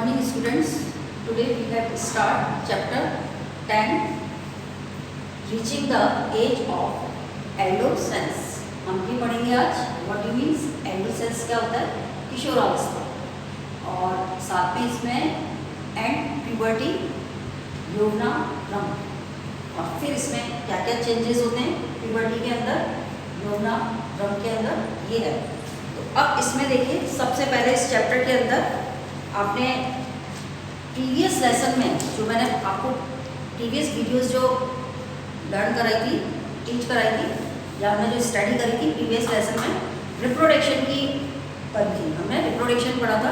morning students. Today we have start chapter 10 reaching the age of adolescence. हम भी पढ़ेंगे आज व्हाट यू मीन्स एडोलेसेंस क्या होता है, किशोरावस्था, और साथ में इसमें एंड प्यूबर्टी, यौवना रंग, और फिर इसमें क्या क्या चेंजेस होते हैं प्यूबर्टी के अंदर, यौवना रंग के अंदर, ये है। तो अब इसमें देखिए, सबसे पहले इस चैप्टर के अंदर आपने प्रीवियस लेसन में जो मैंने आपको प्रीवियस वीडियोस जो लर्न कराई थी, टीच कराई थी, या हमने जो स्टडी करी थी प्रीवियस लेसन में, रिप्रोडक्शन की करी थी। हमने रिप्रोडक्शन पढ़ा था,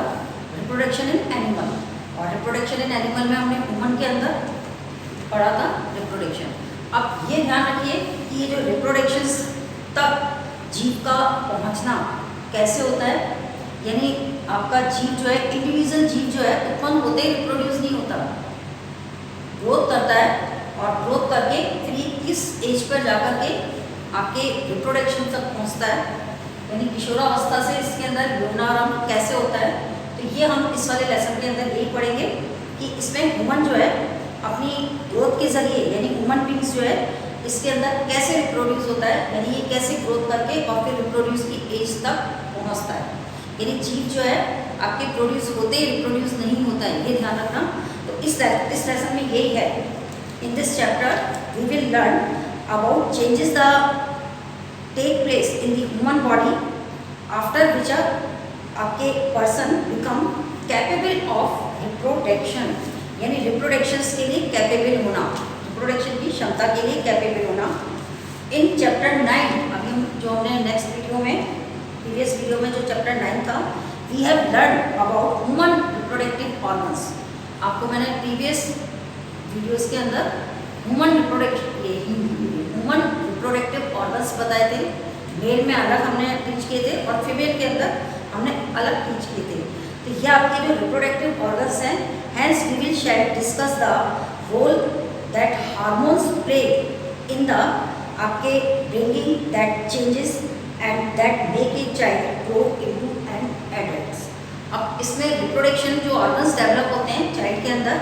रिप्रोडक्शन इन एनिमल, और रिप्रोडक्शन इन एनिमल में हमने ह्यूमन के अंदर पढ़ा था रिप्रोडक्शन। अब ये ध्यान रखिए कि ये जो रिप्रोडक्शन तक जीव का पहुंचना कैसे होता है, यानी आपका जीव जो है, इंडिविजुअल जीव जो है, उत्पन्न होते ही रिप्रोड्यूस नहीं होता, ग्रोथ करता है, और ग्रोथ करके फिर ये किस एज पर जाकर के आपके रिप्रोडक्शन तक पहुंचता है, यानी किशोरावस्था से इसके अंदर यौवनारंभ कैसे होता है। तो ये हम इस वाले लेसन के अंदर यही पढ़ेंगे कि इसमें ह्यूमन जो है अपनी ग्रोथ के जरिए, यानी ह्यूमन बींग्स जो है इसके अंदर कैसे रिप्रोड्यूस होता है, यानी ये कैसे ग्रोथ करके और फिर रिप्रोड्यूस की एज तक पहुंचता है। यानी जीव जो है आपके प्रोड्यूस होते ही रिप्रोड्यूस नहीं होता है, ये ध्यान रखना। तो इस लेसन में यही है। In this chapter we will learn about changes the take place in the human body after which आपके person become capable of reproduction, यानी रिप्रोडक्शंस के लिए कैपेबल होना, रिप्रोडक्शन की क्षमता के लिए कैपेबल होना। इन चैप्टर 9, अभी हम जो हमने नेक्स्ट वीडियो में, प्रीवियस वीडियो में जो चैप्टर 9 था, we have learn about human reproductive organs. आपको मैंने प्रीवियस वीडियोस के अंदर ह्यूमन रिप्रोडक्टिव ऑर्गन्स बताए थे। मेल में अलग हमने टीच किए थे और फीमेल के अंदर हमने अलग टीच किए थे। तो ये आपके जो रिप्रोडक्टिव ऑर्गन्स हैं, hence we will shall discuss the role that hormones play in the आपके bringing that changes and that make a child grow into an adult। अब इसमें रिप्रोडक्शन जो ऑर्गन्स डेवलप होते हैं चाइल्ड के अंदर,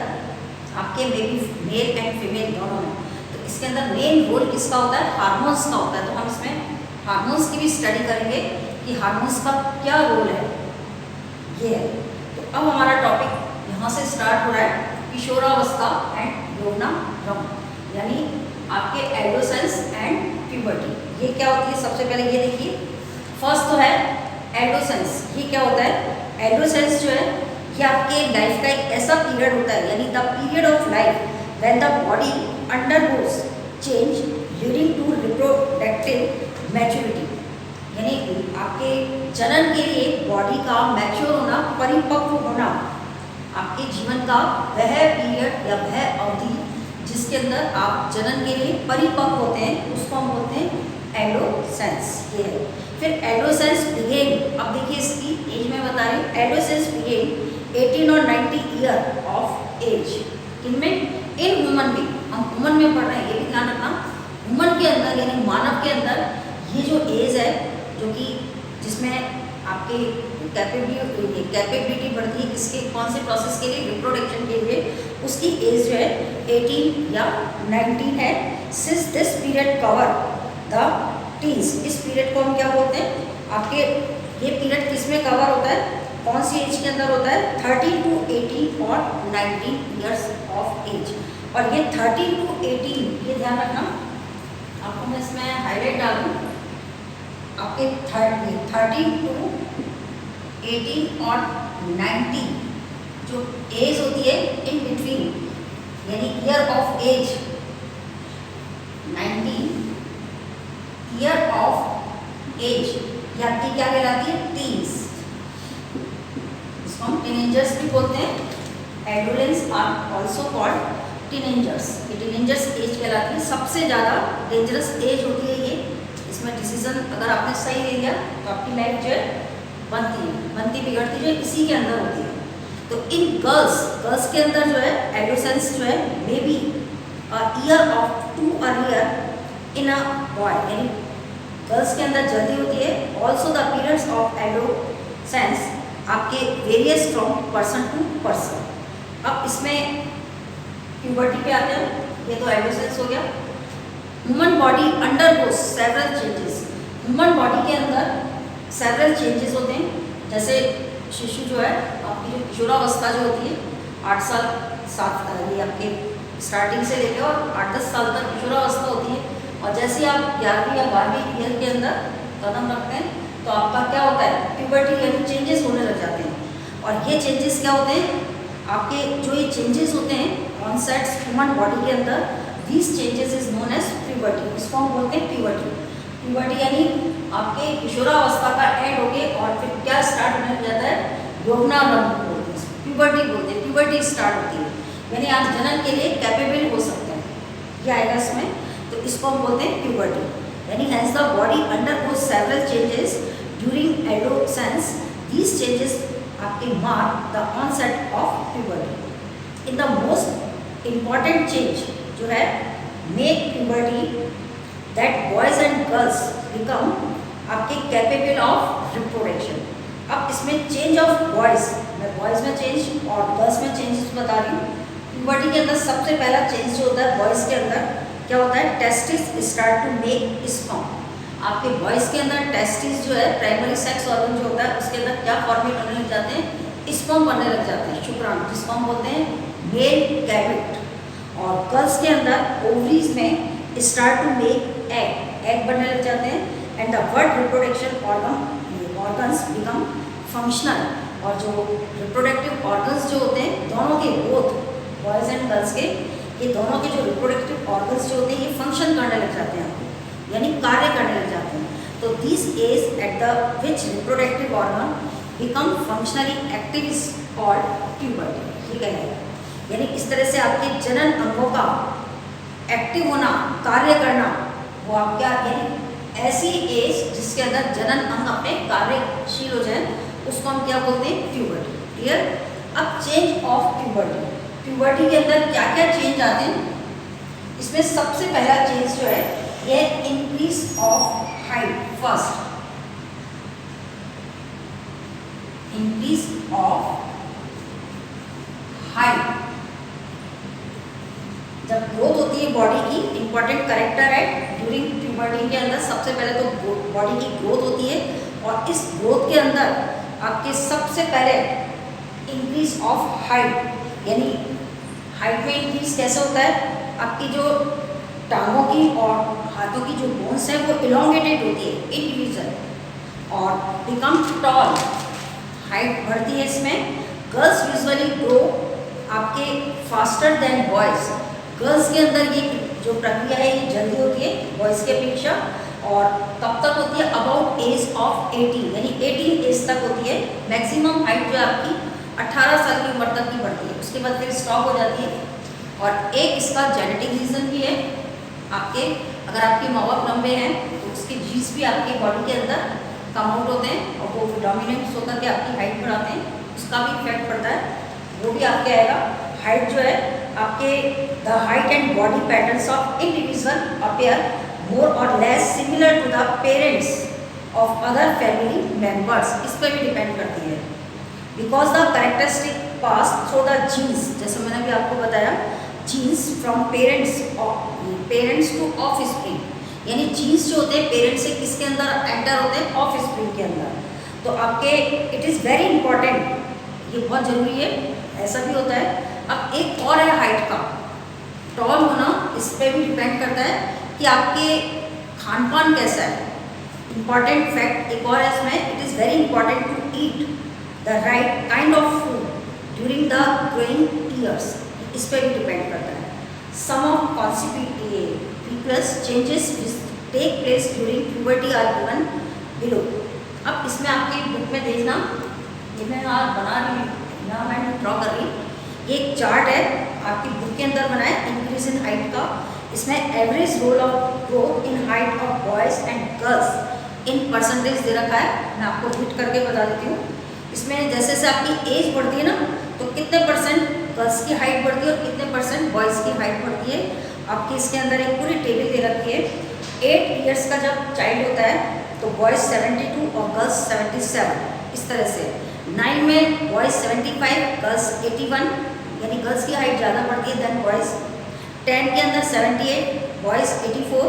आपके बेबी मेल एंड फीमेल दोनों में, तो इसके अंदर मेन रोल किसका होता है, हार्मोन्स का होता है। तो हम इसमें हार्मोन्स की भी स्टडी करेंगे कि हार्मोन्स का क्या रोल है, ये है। तो अब हमारा टॉपिक यहाँ से स्टार्ट हो रहा है, किशोरावस्था एंड यौवनारंभ, यानी आपके एडोलेसेंस एंड प्यूबर्टी। ये क्या होती है, सबसे पहले ये देखिए, फर्स्ट तो है एडोलेसेंस। ये क्या होता है, एडोलेसेंस जो है ये आपके लाइफ का एक ऐसा पीरियड होता है, यानी the period of life when the body undergoes change leading to reproductive maturity, यानी आपके जनन के लिए बॉडी का मैच्योर होना, परिपक्व होना, आपके जीवन का वह पीरियड या वह अवधि जिसके अंदर आप जनन के लिए परिपक्व होते हैं, उसको हम बोलते हैं एडोलेसेंस। ये है। फिर एडोलेसेंस बिगेन, अब देखिए इसकी एज में बता रही हूँ, एडोलेसेंस बिगेन 18 और 90 ईयर ऑफ एज। किनमें, इन ह्यूमन बीइंग, हम ह्यूमन में पढ़ रहे हैं, ये भी ध्यान रखना। ह्यूमन के अंदर यानी मानव के अंदर ये जो एज है, जो कि जिसमें आपके कैपेबिलिटी बढ़ती है, किसके, कौन से प्रोसेस के लिए, रिप्रोडक्शन के लिए, उसकी एज जो है 18 या 19 है। Since this period cover the teens, इस पीरियड को हम क्या बोलते हैं, आपके ये पीरियड किस में कवर होता है, कौन सी एज के अंदर होता है, 13 टू 18 और 19 ईयर्स ऑफ एज। और ये 13 टू 18, ये ध्यान रखना, आपको मैं इसमें हाईलाइट डालूँ, आपके 13 टू 18 और 90 जो एज होती है इन बिटवीन, यानी year of age, 19 year of age, ये आपकी क्या कहलाती है, टीन्स। इसको हम टीनेजर्स भी बोलते हैं। Adolescence are also called teenagers. ये टीनेजर्स एज कहलाती है। सबसे ज़्यादा डेंजरस एज होती है ये। इसमें डिसीजन अगर आपने सही ले लिया तो आपकी लाइफ जो है बनती बिगड़ती जो है इसी के अंदर होती है। तो इन गर्ल्स के अंदर जो है एडोलेसेंस जो है may be year of 2 earlier in a boy, यानी गर्ल्स के अंदर जल्दी होती है। Also the periods of adolescence आपके various from person to person. अब इसमें प्यूबर्टी पे आते हैं, ये तो एडोलेसेंस हो गया। Human body undergoes several changes, human body के अंदर सेवरल चेंजेस होते हैं। जैसे शिशु जो है, आपकी जो किशोरावस्था जो होती है, 8 साल 7 ये आपके स्टार्टिंग से लेकर और 8-10 साल तक किशोरावस्था होती है। और जैसे आप 11वीं या 12वीं ईयर के अंदर कदम रखते हैं तो आपका क्या होता है, प्यूबर्टी यानी चेंजेस होने लग जाते हैं। और ये चेंजेस क्या होते हैं, आपके जो ये चेंजेस होते हैं ऑनसेट्स ह्यूमन बॉडी के अंदर, this changes is known as puberty. इसको हम बोलते हैं प्यूबर्टी। प्यूबर्टी यानी आपके किशोरावस्था का एंड हो गया और फिर क्या स्टार्ट होने लग जाता है, यौवनारंभ बोलते हैं, प्यूबर्टी बोलते हैं। प्यूबर्टी स्टार्ट होती है यानी आप जनन के लिए कैपेबल हो सकते हैं, क्या आएगा इसमें, तो इसको हम बोलते हैं प्यूबर्टी। यानी has the body undergoes several changes during adolescence, these changes आपके mark the onset of puberty. In the most important change जो है make puberty that boys and girls become आपके कैपेबल ऑफ रिप्रोडक्शन। अब इसमें change of boys, मैं boys में change और girls में चेंजेस बता रही हूँ। प्यूबर्टी के अंदर सबसे पहला चेंज जो होता है बॉयज के अंदर क्या होता है, testis start to make sperm. आपके बॉयज के अंदर टेस्टिस जो है प्राइमरी सेक्स ऑर्गन जो होता है उसके अंदर क्या फॉर्मेट होने लग जाते हैं, स्पर्म बनने लग जाते हैं, शुक्राणु, जिसको हम बोलते हैं मेल गैमेट। और गर्ल्स के अंदर ओवरीज में start to make egg, egg बनने लग जाते हैं। And the word reproduction organs become functional. और जो रिप्रोडक्टिव ऑर्गन्स जो होते हैं दोनों के, बोथ बॉयज एंड गर्ल्स के, ये दोनों के जो रिप्रोडक्टिव ऑर्गन्स जो होते हैं ये फंक्शन करने लग जाते हैं, यानी कार्य करने लग जाते हैं। तो this age at the which reproductive organ become functionally active is called puberty, ठीक है। यानी इस तरह से आपके जनन अंगों का एक्टिव होना, कार्य करना, वो आप क्या, यानी ऐसी एज जिसके अंदर जनन अंग अपने कार्यशील हो जाए उसको हम क्या बोलते हैं, प्यूबर्टी। क्लियर। अब चेंज ऑफ प्यूबर्टी, प्यूबर्टी के अंदर क्या क्या चेंज आते हैं, इसमें सबसे पहला चेंज जो है ये increase of height. First increase of height, जब ग्रोथ होती है बॉडी की, इंपॉर्टेंट करेक्टर है ड्यूरिंग प्यूबर्टी के अंदर सबसे पहले तो बॉडी की ग्रोथ होती है। और इस ग्रोथ के अंदर आपके सबसे पहले इंक्रीज ऑफ हाइट, यानी हाइट में इंक्रीज कैसे होता है, आपकी जो टांगों की और हाथों की जो बोन्स है वो इलोंगेटेड होती है, इंडिविजुअल, और बिकम टॉल, हाइट बढ़ती है इसमें। गर्ल्स यूजुअली ग्रो आपके फास्टर देन बॉयज, गर्ल्स के अंदर ये जो प्रक्रिया है ये जल्दी होती है बॉयज़ के अपेक्षा। और कब तक होती है, अबाउट एज ऑफ 18, यानी 18 एज तक होती है। मैक्सिमम हाइट जो आपकी 18 साल की उम्र तक की बढ़ती है, उसके बाद फिर स्टॉप हो जाती है। और एक इसका जेनेटिक रीज़न भी है, आपके अगर आपके माँ बाप लंबे हैं तो उसके जीन्स भी आपके बॉडी के अंदर कम आउट होते हैं और वो डोमिनेंट होकर के आपकी हाइट बढ़ाते हैं, उसका भी इफेक्ट पड़ता है, वो भी आपके आएगा। हाइट जो है आपके the height and body patterns of individual appear more और less similar to the parents of other family members, इस पर भी डिपेंड करती है। Because the characteristic pass through the genes, जैसे मैंने भी आपको बताया, genes from parents to offspring, यानी जीन्स जो होते हैं पेरेंट्स से किसके अंदर एंटर होते हैं, ऑफ स्प्रिंग के अंदर। तो आपके इट इज़ वेरी इंपॉर्टेंट, ये बहुत ज़रूरी है, ऐसा भी होता है। अब एक और है हाइट का, टॉल होना, इस पर भी डिपेंड करता है कि आपके खान पान कैसा है। इंपॉर्टेंट फैक्ट एक और है इसमें, it is very important to eat the right kind of food during the growing years, इस पर भी डिपेंड करता है। Some of consequence changes take place during puberty are given below. अब इसमें आपके बुक में देखना, ये मैं यहाँ बना रही हूँ, यहाँ मैं ड्रॉ कर रही हूँ, ये एक चार्ट है आपकी बुक के अंदर बनाए इंक्रीज इन हाइट का। इसमें average role of growth in height of boys and girls in percentage दे रखा है, मैं आपको हिट करके बता देती हूँ। इसमें जैसे जैसे आपकी एज बढ़ती है ना, तो कितने परसेंट गर्ल्स की हाइट बढ़ती है और कितने परसेंट बॉयज़ की हाइट बढ़ती है, आपकी इसके अंदर एक पूरी टेबल दे रखी है। 8 ईयर्स का जब चाइल्ड होता है तो बॉयज़ 72 और गर्ल्स 77, इस तरह से। 9 में बॉयज़ 75, गर्ल्स 81, यानी गर्ल्स की हाइट ज़्यादा बढ़ती है देन बॉयज़। 10 के अंदर 78, बॉयज़ 84।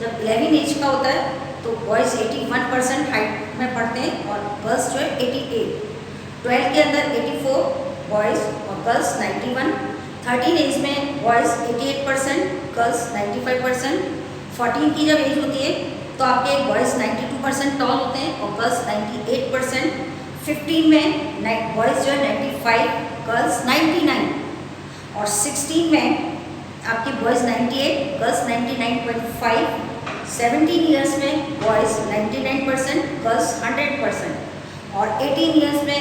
जब 11 एज का होता है तो बॉयज़ 81% हाइट में बढ़ते हैं और गर्ल्स जो है 88। 12 के अंदर 84, बॉयज़ और गर्ल्स 91। 13 एज में बॉयज़ 88%, गर्ल्स 95%। 14 की जब एज होती है तो आपके बॉयज़ 92% टॉल होते हैं और गर्ल्स 98%। 15 में बॉयज़ जो है 95, गर्ल्स 99। और 16 में आपके बॉयज़ 98, गर्ल्स 99.5। 17 ईयर्स में बॉयज़ 99%, गर्ल्स 100%। और 18 ईयर्स में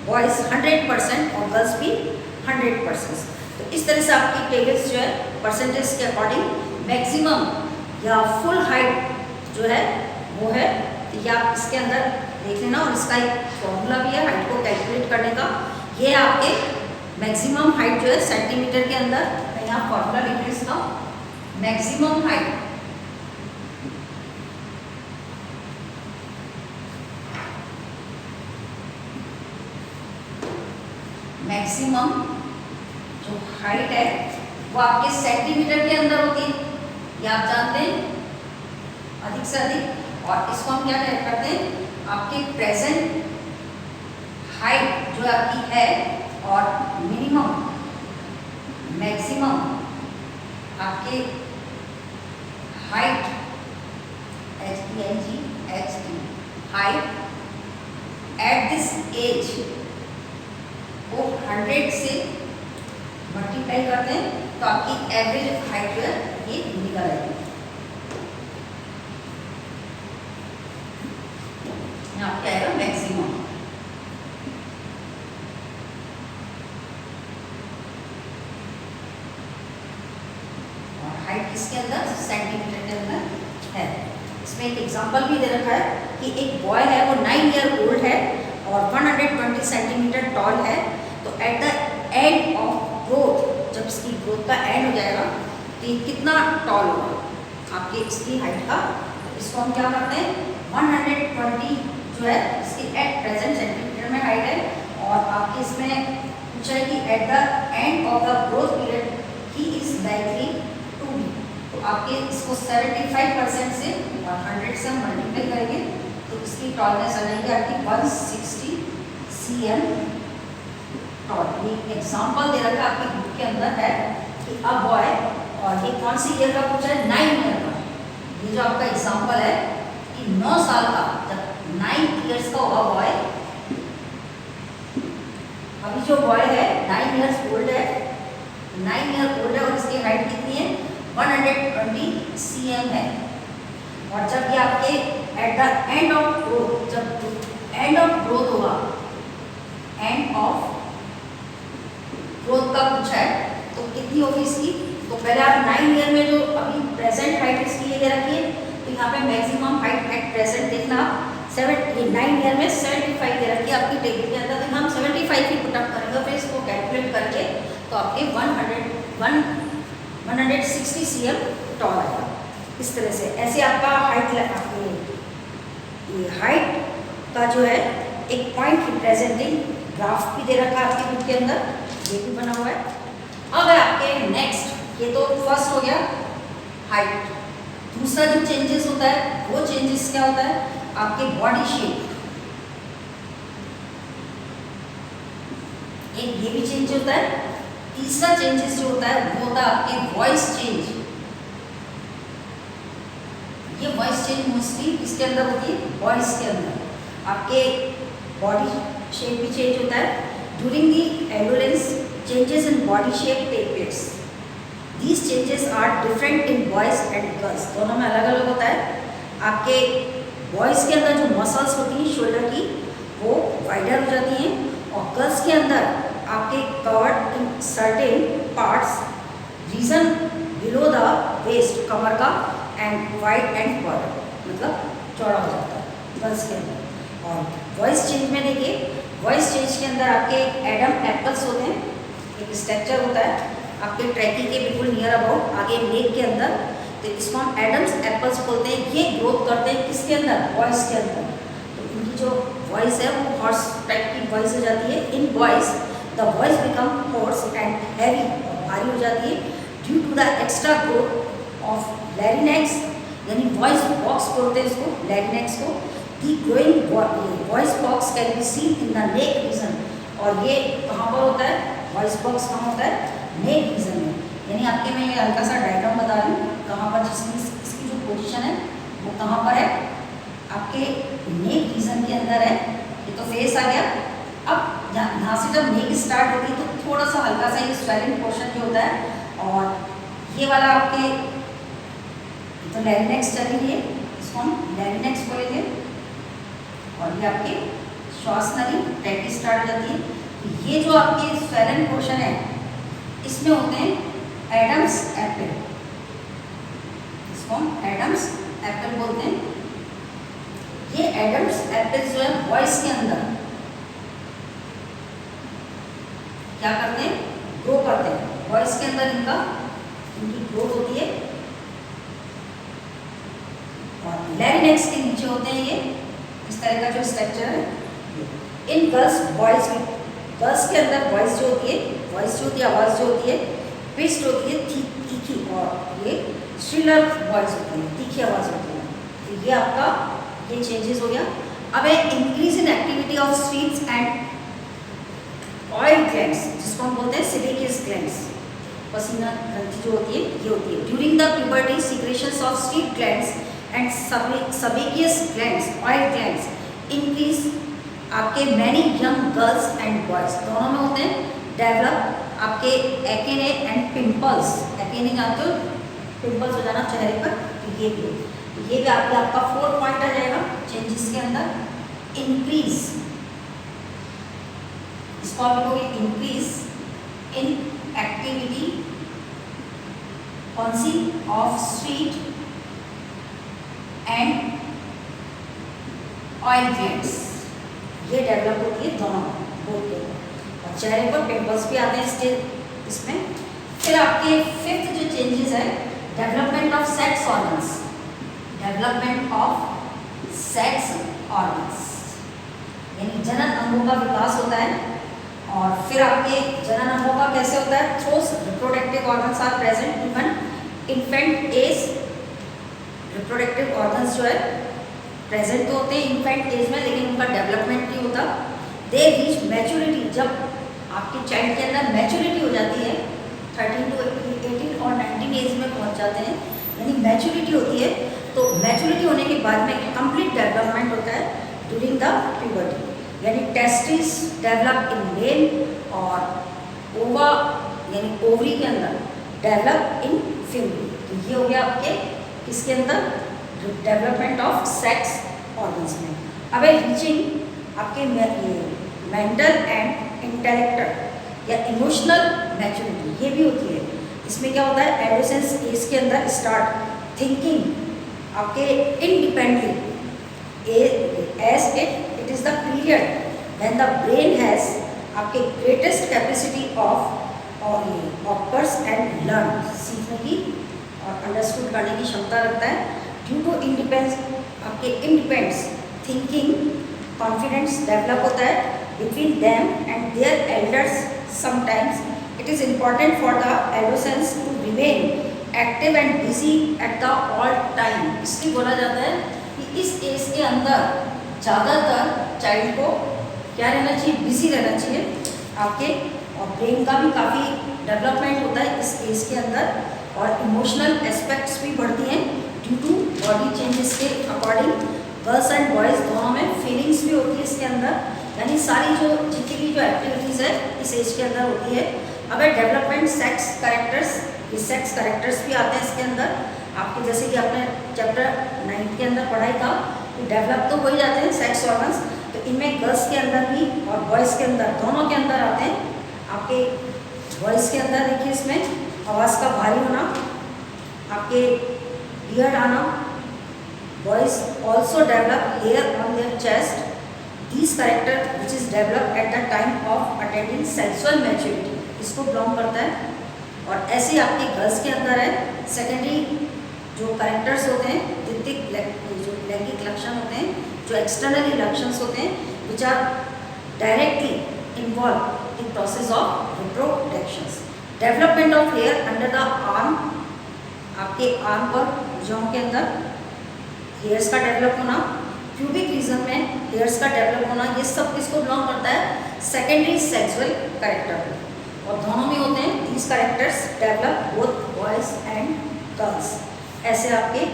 बॉयज़ 100% और गर्ल्स भी 100%। तो इस तरह से आपकी टेबल्स जो है परसेंटेज के अकॉर्डिंग मैक्सिमम या फुल हाइट जो है वो है। तो ये आप इसके अंदर देख लेना और इसका एक फॉर्मूला भी है हाइट को कैलकुलेट करने का। ये आपके मैक्सिमम हाइट जो है सेंटीमीटर के अंदर, मैं यहाँ फॉर्मूला लिख रही हूँ इसका। मैक्सिमम हाइट मैक्सिमम जो हाइट है वो आपके सेंटीमीटर के अंदर होती है, ये आप जानते हैं अधिक से अधिक। और इसको हम क्या करते हैं, आपके प्रेजेंट हाइट जो आपकी है और मिनिमम मैक्सिमम आपके height HENG height at this age वो 100 से मल्टीप्लाई करते हैं तो आपकी एवरेज हाइट जो है ये निकल आएगी। यहाँ क्या आएगा मैक्सिमम। और हाइट किसके अंदर, सेंटीमीटर के अंदर है। इसमें एक एग्जांपल भी दे रखा है कि एक बॉय है वो 9 ईयर ओल्ड है और 120 सेंटीमीटर टॉल है। तो eight the end of growth, जब इसकी ग्रोथ का एंड हो जाएगा तो ये कितना टॉल होगा आपकी इसकी हाइट का। तो इसको हम क्या करते हैं, 120 जो है इसकी एट प्रेजेंट सेंटीमीटर में हाइट है और आपके इसमें पूछा है कि at the end of the growth period he is likely to be. तो आपके इसको 75% से और 100 से हम मल्टीप्लाई करेंगे तो इसकी टॉलनेस आ जाएगी आपकी 160 cm टॉल। ये एग्जाम्पल दे रखा है आपकी बुक के अंदर है कि अ बॉय, और ये कौन सी ईयर का पूछा है, 9 ईयर का। ये जो आपका एग्जाम्पल है कि 9 साल का, जब 9 ईयर्स का होगा बॉय, अभी जो बॉय है 9 ईयर्स ओल्ड है, 9 ईयर ओल्ड है और इसकी हाइट कितनी है, 120 cm है। और जब ये आपके eight the end of growth, जब एंड ऑफ ग्रोथ होगा, एंड ऑफ ग्रोथ का पूछा है तो कितनी होगी इसकी। तो पहले आप 9 ईयर में जो अभी प्रेजेंट हाइट इसकी ये रखिए, तो यहाँ पे मैक्सिमम हाइट एट प्रेजेंट देखना 9 ईयर में 75 दे रखी है आपकी टेबल के अंदर। तो हम 75 ही पुटअप करेंगे, फिर इसको कैलकुलेट करके तो आपके 160 cm टॉल आएगा। इस तरह से ऐसे आपका हाइट ये हाइट का जो है एक पॉइंट रिप्रेजेंटिंग ग्राफ भी दे रखा है आपके बुक के अंदर, ये भी बना हुआ है। अब है आपके नेक्स्ट, ये तो फर्स्ट हो गया हाइट। दूसरा जो चेंजेस होता है वो चेंजेस क्या होता है, आपके बॉडी शेप। एक ये भी चेंज होता है। तीसरा चेंजेस जो होता है वो होता है आपके वॉइस चेंज। ये वॉइस चेंज मोस्टली इसके अंदर होती है, वॉइस के अंदर आपके बॉडी शेप भी चेंज होता है। During the adolescence changes in body shape take place. These changes are different in boys and girls, दोनों में अलग अलग होता है। आपके बॉयज़ के अंदर जो मसल्स होती हैं शोल्डर की वो वाइडर हो जाती हैं और गर्ल्स के अंदर आपके covered in certain parts region below the waist, कमर का, एंड वाइड एंड बॉर्डर, मतलब चौड़ा हो जाता है गर्ल्स के अंदर। और वॉइस चेंज में देखिए, वॉइस चेंज के अंदर आपके एडम एप्पल्स होते हैं, एक स्ट्रक्चर होता है आपके ट्रैकी के बिल्कुल नियर अबाउट आगे नेक के अंदर, तो इसको हम एडम्स एप्पल्स बोलते हैं। ये ग्रोथ करते हैं किसके अंदर, वॉइस के अंदर। तो इनकी जो वॉइस है वो हॉर्स टाइप की वॉइस हो जाती है। In voice the voice become hoarse and heavy, भारी हो जाती है due to the extra growth of larynx, यानी वॉइस बॉक्स बोलते हैं इसको, लैरिंक्स को। The growing voice box can be seen in the neck region, और ये कहाँ पर होता है, वॉइस बॉक्स कहाँ होता है, नेक रीजन में। यानी आपके मैं ये हल्का सा डायग्राम बता रही हूँ कहाँ पर, जिसकी इसकी जो पोजीशन है वो कहाँ पर है, आपके नेक रीजन के अंदर है। ये तो फेस आ गया। अब यहाँ से जब नेक स्टार्ट होती है तो थोड़ा सा हल्का सा ये स्वेलिंग पोर्शन जो होता है, और ये वाला आपके तो लैरिंक्स चली है, इसको हम लैरिंक्स बोलेंगे, और ये आपके श्वास नली टैटी स्टार्ट हो जाती है। ये जो आपके स्वेलिंग पोर्शन है इसमें होते हैं एडम्स एप्पल, इसको हम एडम्स एप्पल बोलते हैं। ये एडम्स एप्पल जो है वॉइस के अंदर क्या करते हैं, ग्रो करते हैं। वॉइस के अंदर इनकी ग्रोथ होती है, और लैरिंक्स के नीचे होते हैं ये इस तरह का जो स्ट्रक्चर है। इन गर्ल्स वॉइस में, गर्ल्स के अंदर वॉइस जो होती है, वॉइस जो होती है, आवाज़ जो होती है, पिच्ड होती है, तीखी, और ये श्रिलर वॉइस होती है, तीखी आवाज़ होती है। तो ये आपका ये चेंजेस हो गया। अब है increase in activity of sweets and oil glands, जिसको हम बोलते हैं सेबेकियस ग्लैंड्स, पसीना ग्रंथि जो होती है ये होती है। During the puberty secretions of sweet glands and sebaceous glands, oil glands increase आपके many young girls and boys दोनों में होते हैं डेवलप आपके एक्ने एंड पिंपल्स। एक्ने जानते हो, पिंपल्स हो जाना चेहरे पर, तो ये भी आपका 4 पॉइंट आ जाएगा चेंजेस के अंदर। इंक्रीज, इसको आप लिखोगे इंक्रीज इन एक्टिविटी कौन सी, of sweet and oil glands, ये डेवलप होती है दोनों बोथ के, और चेहरे पर पिंपल्स भी आते हैं इसमें। फिर आपके फिफ्थ जो चेंजेस है, development of sex organs, development of sex organs, यानी जनन अंगों का विकास होता है। और फिर आपके जनन अंगों का कैसे होता है, those reproductive organs are present even infant age, reproductive organs जो है प्रेजेंट तो होते हैं इन्फेंट एज में, लेकिन उनका डेवलपमेंट नहीं होता। दे रीच मैच्योरिटी, जब आपके चाइल्ड के अंदर मैच्योरिटी हो जाती है 13 to 18 और 19 एज में पहुंच जाते हैं, यानी मैच्योरिटी होती है। तो मैच्योरिटी होने के बाद में कंप्लीट डेवलपमेंट होता है ड्यूरिंग द प्यूबर्टी, यानी टेस्टिस डेवलप इन मेल और ओवा यानी ओवरी के अंदर डेवलप इन फीमेल। तो ये हो गया आपके इसके अंदर डेवलपमेंट ऑफ सेक्स ऑर्गन्स में। अब है रीचिंग आपके मेंटल एंड इंटेलेक्चुअल या इमोशनल मैच्योरिटी, ये भी होती है। इसमें क्या होता है, एडोलेसेंस एज के अंदर स्टार्ट थिंकिंग आपके independently as it is the period when the brain has आपके greatest capacity of offers and learn, सीखने की और अंडरस्टूड करने की क्षमता रखता है। ड्यू टू आपके इंडिपेंडेंस थिंकिंग कॉन्फिडेंस डेवलप होता है between them and their elders. Sometimes it is important for the adolescence to remain active and busy at the all time. इसलिए बोला जाता है कि इस एज के अंदर ज़्यादातर चाइल्ड को क्या रहना चाहिए, बिजी रहना चाहिए आपके, और ब्रेन का भी काफ़ी डेवलपमेंट होता है इस एज के अंदर, और इमोशनल एस्पेक्ट्स भी बढ़ती हैं ड्यू टू बॉडी चेंजेस के अकॉर्डिंग। गर्ल्स एंड बॉयज़ दोनों में फीलिंग्स भी होती है इसके अंदर, यानी सारी जो जितनी भी जो एक्टिविटीज़ है इस एज के अंदर होती है। अब है डेवलपमेंट सेक्स कैरेक्टर्स, ये सेक्स कैरेक्टर्स भी आते हैं इसके अंदर आपके, जैसे कि आपने चैप्टर 9 के अंदर पढ़ाई था, तो डेवलप तो हो ही जाते हैं सेक्स ऑर्गन्स, तो इनमें गर्ल्स के अंदर भी और बॉयज़ के अंदर दोनों के अंदर आते हैं। आपके बॉयज़ के अंदर देखिए इसमें आवाज़ का भारी होना, आपके बियर्ड आना, boys also develop hair on their chest, this character which is develop at the time of attending sexual maturity, इसको बिलोंग करता है। और ऐसे आपके गर्ल्स के अंदर है सेकेंडरी जो कैरेक्टर्स होते हैं, द्वितीयक जो लैंगिक लक्षण होते हैं, जो एक्सटर्नल इलेक्शंस होते हैं which are directly involve in process of reproductions. Development of hair under the arm, आपके आर्म पर भुजाओं के अंदर हेयर्स का डेवलप होना, प्यूबिक रीजन में हेयर्स का डेवलप होना, ये सब किसको बिलोंग करता है? सेकेंडरी सेक्सुअल कैरेक्टर को। और दोनों में होते हैं these characters develop both boys and girls. ऐसे आपके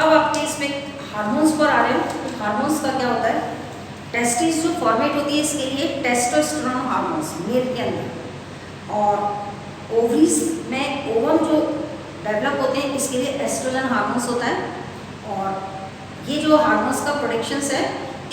अब आपके इसमें हार्मोन्स पर आ रहे हो। हार्मोन्स का क्या होता है? टेस्टिस जो फॉर्मेट होती है इसके लिए टेस्टोस्टेरोन हार्मोन्स मेल के अंदर, और ओवरीज में ओवम जो डेवलप होते हैं इसके लिए एस्ट्रोजन हार्मोन्स होता है। और ये जो हार्मोन्स का प्रोडक्शंस है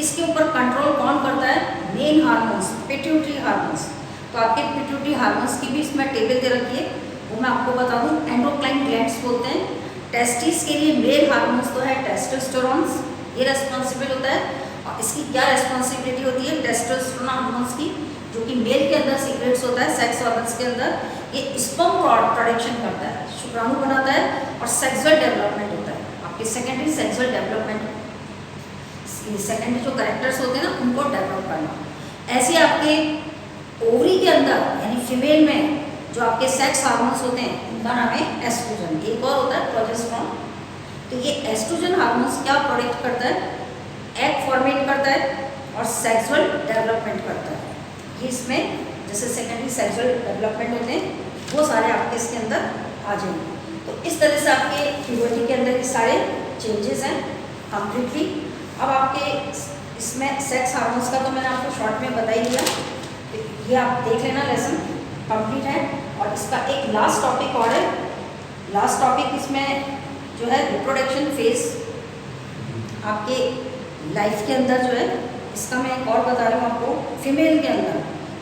इसके ऊपर कंट्रोल कौन करता है? Main hormones, pituitary hormones. तो आपके पिट्यूटरी हार्मोन्स की भी इसमें टेबल दे रखी है, वो मैं आपको बता दूं। एंडोक्राइन ग्लैंड्स बोलते हैं। टेस्टिस के लिए मेल हार्मोन्स तो है टेस्टोस्टेरोन्स, ये रेस्पॉन्सिबल होता है। और इसकी क्या रेस्पॉन्सिबिलिटी होती है? टेस्टोस्टेरोन हार्मोन्स की, जो कि मेल के अंदर सीक्रेट्स होता है सेक्स ऑर्गन्स के अंदर, ये स्पर्म प्रोडक्शन करता है, शुक्राणु बनाता है और सेक्सुअल डेवलपमेंट होता है। आपके सेकेंडरी सेक्सुअल डेवलपमेंट, सेकेंडरी जो कैरेक्टर्स होते हैं ना उनको डेवलप करना। ऐसे आपके ओवरी के अंदर यानी फीमेल में जो आपके सेक्स हार्मोन्स होते हैं उनका नाम है एस्ट्रोजन। एक और होता है प्रोजेस्टेरोन। तो ये एस्ट्रोजन हार्मोन्स क्या प्रोडक्ट करता है? एग फॉर्मेट करता है और सेक्सुअल डेवलपमेंट करता है। ये इसमें जैसे सेकेंडरी सेक्सुअल डेवलपमेंट होते हैं वो सारे आपके इसके अंदर आ जाएंगे। तो इस तरह से आपके प्यूबर्टी के अंदर ये सारे चेंजेस हैं कम्प्लीटली। अब आपके इसमें सेक्स हार्मोन्स का तो मैंने आपको शॉर्ट में बता ही दिया, तो ये आप देख लेना, लेसन कंप्लीट है। और इसका एक लास्ट टॉपिक और है। लास्ट टॉपिक इसमें जो है रिप्रोडक्शन फेज आपके लाइफ के अंदर जो है, इसका मैं एक और बता रही हूँ आपको। फीमेल के अंदर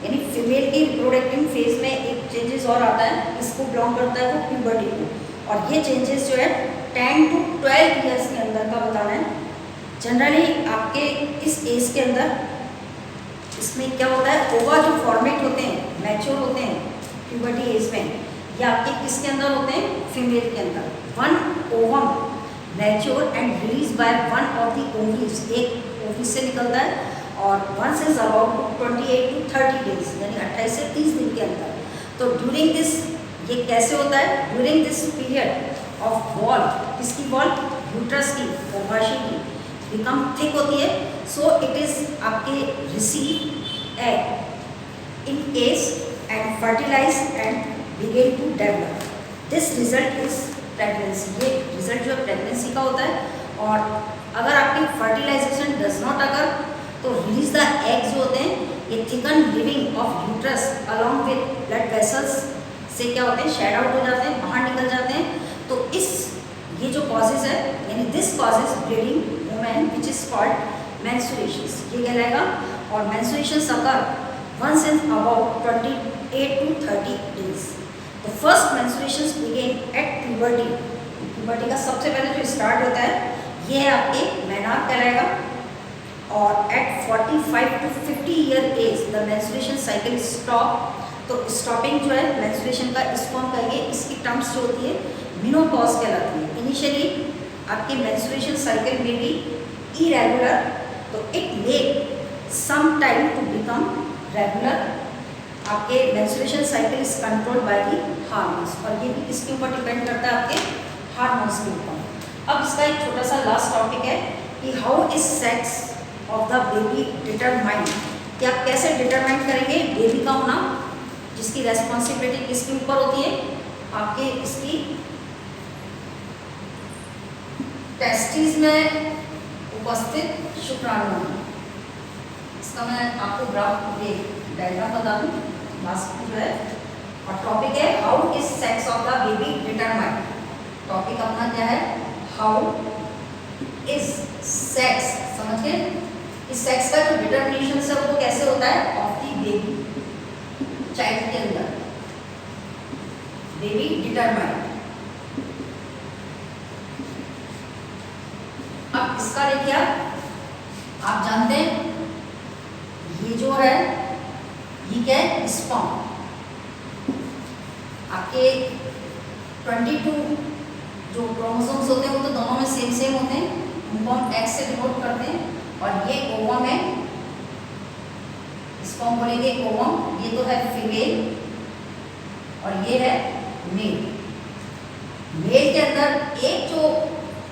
यानी फीमेल की रिप्रोडक्टिंग फेज में एक चेंजेस और आता है, इसको बिलोंग करता है वो प्यूबर्टी को। और ये चेंजेस जो है 10 to 12 ईयर्स के अंदर का बताना है। जनरली आपके इस एज के अंदर इसमें क्या होता है? ओवा जो फॉर्मेट होते हैं, मैच्योर होते हैं प्यूबर्टी एज में, ये आपके किसके अंदर होते हैं? फीमेल के अंदर। One ovum mature and release by one of the ovaries, एक ओवरी से निकलता है और once is about 28 to 30 days यानी 28 से 30 दिन के अंदर। तो ड्यूरिंग दिस, ये कैसे होता है? During this period of wall, किसकी वॉल? यूट्रस की, गर्भाशय की, बिकम थिक होती है। सो इट इज आपके receive egg in case and fertilize and begin to develop. This result is pregnancy. ये रिजल्ट जो है प्रेगनेंसी का होता है। और अगर आपकी फर्टिलाइजेशन डज नॉट अगर, तो रिलीज द एग जो होते हैं ये thicken living of uterus along with blood vessels से क्या होते हैं? शेड आउट हो जाते हैं, बाहर निकल जाते हैं। तो इस ये जो कॉजेज है यानी this causes bleeding women which is called menstruations, ये कहलाएगा। और menstruations occur once in about 28 to 30 days. The first menstruations begin at puberty. puberty का सबसे पहले जो स्टार्ट होता है ये है आपके मेनार कहलाएगा। और at 45 to 50 year age the menstruation cycle stop। तो स्टॉपिंग जो है menstruation का, इसको हम कहेंगे, इसकी टर्म्स जो होती है मेनोपॉज कहलाती है। इनिशियली आपके menstruation cycle में भी irregular, तो it take some time to become regular. आपके menstruation cycle is controlled by the hormones, और ये भी किसके ऊपर डिपेंड करता है? आपके हार्मोन्स के ऊपर। अब इसका एक छोटा सा लास्ट टॉपिक है कि how is sex of the baby determined, कि आप कैसे डिटरमाइन करेंगे बेबी का होना, जिसकी रेस्पॉन्सिबिलिटी किसके ऊपर होती है? आपके इसकी टेस्टिस में उपस्थित शुक्राणु। इसका मैं आपको ग्राफ डायग्राम बता दूँ लास्ट जो है। और टॉपिक है how is sex of the baby determined. Topic अपना क्या है? हाउ इज सेक्स, समझ गए? इस सेक्स का जो डिटर्मिनेशन है वो कैसे होता है? ऑफ द बेबी, चाइल्ड के अंदर बेबी डिटरमाइंड। अब इसका देखिए आप जानते हैं ये जो है ये क्या है? स्पर्म। आपके 22 जो क्रोमोसोम्स होते हैं वो तो दोनों में सेम होते हैं, उनको हम एक्स से डिनोट करते हैं। और इसको हम बोलेंगे ओवम। ये तो है फीमेल और ये है मेल। मेल के अंदर एक जो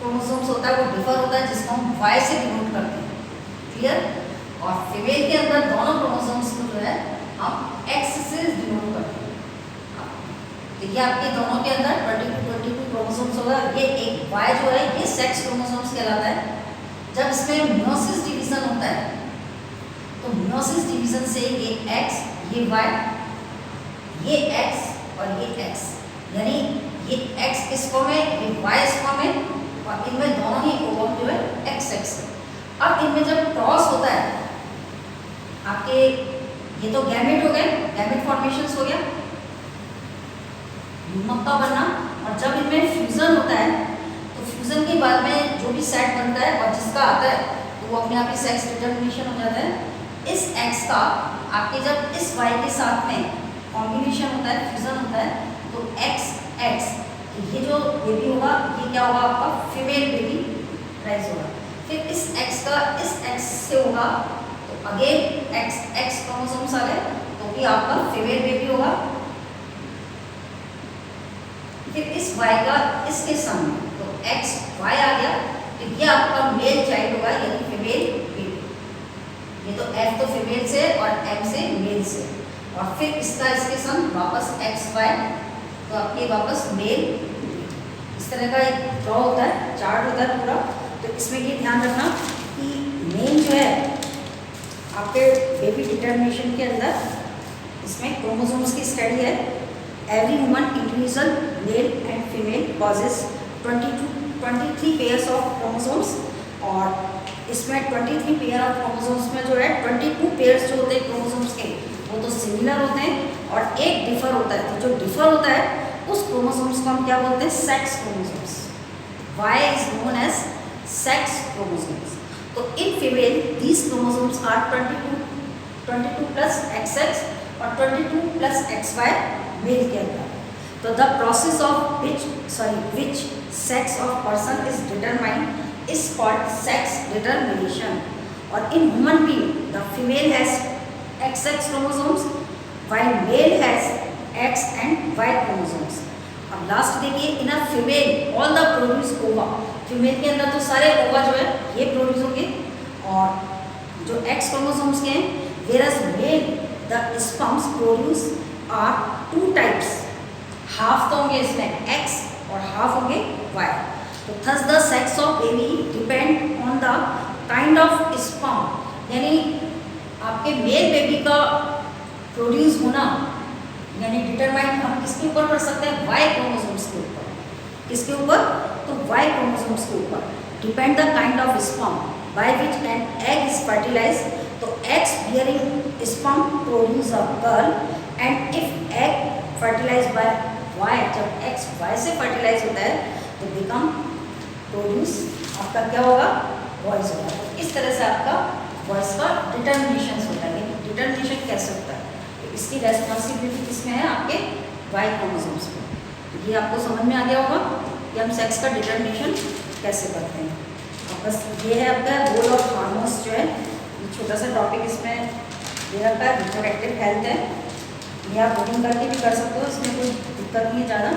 क्रोमोसोम्स होता है वो डिफर होता है, जिसको हम Y से डिनोट करते हैं, क्लियर। और फीमेल के अंदर दोनों क्रोमोसोम्स को जो है हम X से डिनोट करते हैं। तो ये आपके दोनों के अंदर 22 क्रोमोसोम्स होगा। ये एक Y जो है ये सेक्स क्रोमोसोम्स कहलाता है। जब इसमें मियोसिस डिवीजन होता है तो मियोसिस डिवीजन से ये X, ये Y, ये X और ये X, यानी ये X इस फॉर्म में, ये Y इस फॉर्म में, और इनमें दोनों ही ओवम जो है XX है। अब इनमें जब क्रॉस होता है आपके, ये तो गैमेट हो गए, गैमेट फॉर्मेशंस हो गया, मक्का बनना। और जब इनमें फ्यूजन होता है तो फ्यूजन के बाद में जो भी सेट बनता है और जिसका आता है तो वो अपने आप ही सेक्स डिटर्मिनेशन हो जाता है। इस X का आपके जब इस Y के साथ में कॉम्बिनेशन होता है, फ्यूजन होता है, तो XX, ये जो बेबी होगा ये क्या होगा आपका फीमेल बेबी राइज होगा। फिर इस X का इस X से होगा तो अगेन X क्रोमोसोम्स आ गए तो भी आपका फीमेल बेबी होगा। फिर इस Y का इसके सामने तो XY आ गया तो ये आपका मेल चाइल्ड होगा, यानी फीमेल बेबी। ये तो F तो फीमेल से और M से मेल से, और फिर इसका इसके संग वापस XY तो आपके वापस मेल। इस तरह का एक ड्रॉ होता है, चार्ट होता है पूरा। तो इसमें ये ध्यान रखना कि मेन जो है आपके बेबी डिटर्मिनेशन के अंदर इसमें क्रोमोसोम्स की स्टडी है। Every human individual male and female possess 23 pairs of chromosomes, और इसमें 23 पेयर ऑफ क्रोमोसोम्स में जो है 22 पेयर्स जो होते हैं क्रोमोसोम्स के वो तो सिमिलर होते हैं और एक डिफर होता है। तो जो डिफर होता है उस क्रोमोसोम्स को हम क्या बोलते हैं, sex chromosomes. Y is known as sex chromosomes. तो in female these chromosomes are 22 plus XX और 22 प्लस XY मेल के अंदर। तो the process of which sex of person is determined is called sex determination. और in human being the female has XX chromosomes while male has X and Y chromosomes। अब last देखिए, in a female all the produce ova, female के अंदर तो सारे ओवा जो है ये प्रोड्यूस होंगे और जो X क्रोमोसोम्स के हैं, whereas male the sperms produce are 2 types, half तो होंगे इसमें X और हाफ होंगे Y। तो thus the sex of baby depend on the kind of sperm, यानी आपके मेल बेबी का प्रोड्यूस होना यानी डिटरमाइन हम किसके ऊपर कर सकते हैं, Y क्रोमोसोम्स के ऊपर। किसके ऊपर, तो Y क्रोमोसोम्स के ऊपर। Depend the kind of sperm by which an egg is fertilize. तो X bearing sperm produce a girl and if egg fertilize by Y, जब X Y से फर्टिलाइज होता है तो बिकम प्रोड्यूस आपका क्या होगा, बॉयज होगा। तो इस तरह से आपका वॉइस का डिटर्मिनेशन होता है। डिटर्मिनेशन कैसे होता है, तो इसकी रेस्पॉन्सिबिलिटी किसमें है, आपके Y क्रोमोसोम्स में। तो ये आपको समझ में आ गया होगा कि हम सेक्स का डिटर्मिनेशन कैसे करते हैं। और बस ये है आपका रोल ऑफ हार्मोन्स जो है, ये छोटा सा टॉपिक इसमें दे रखा है, रिप्रोडक्टिव हेल्थ है। ये आप बोलिंग करके भी कर सकते हो, इसमें कोई दिक्कत नहीं है ज़्यादा।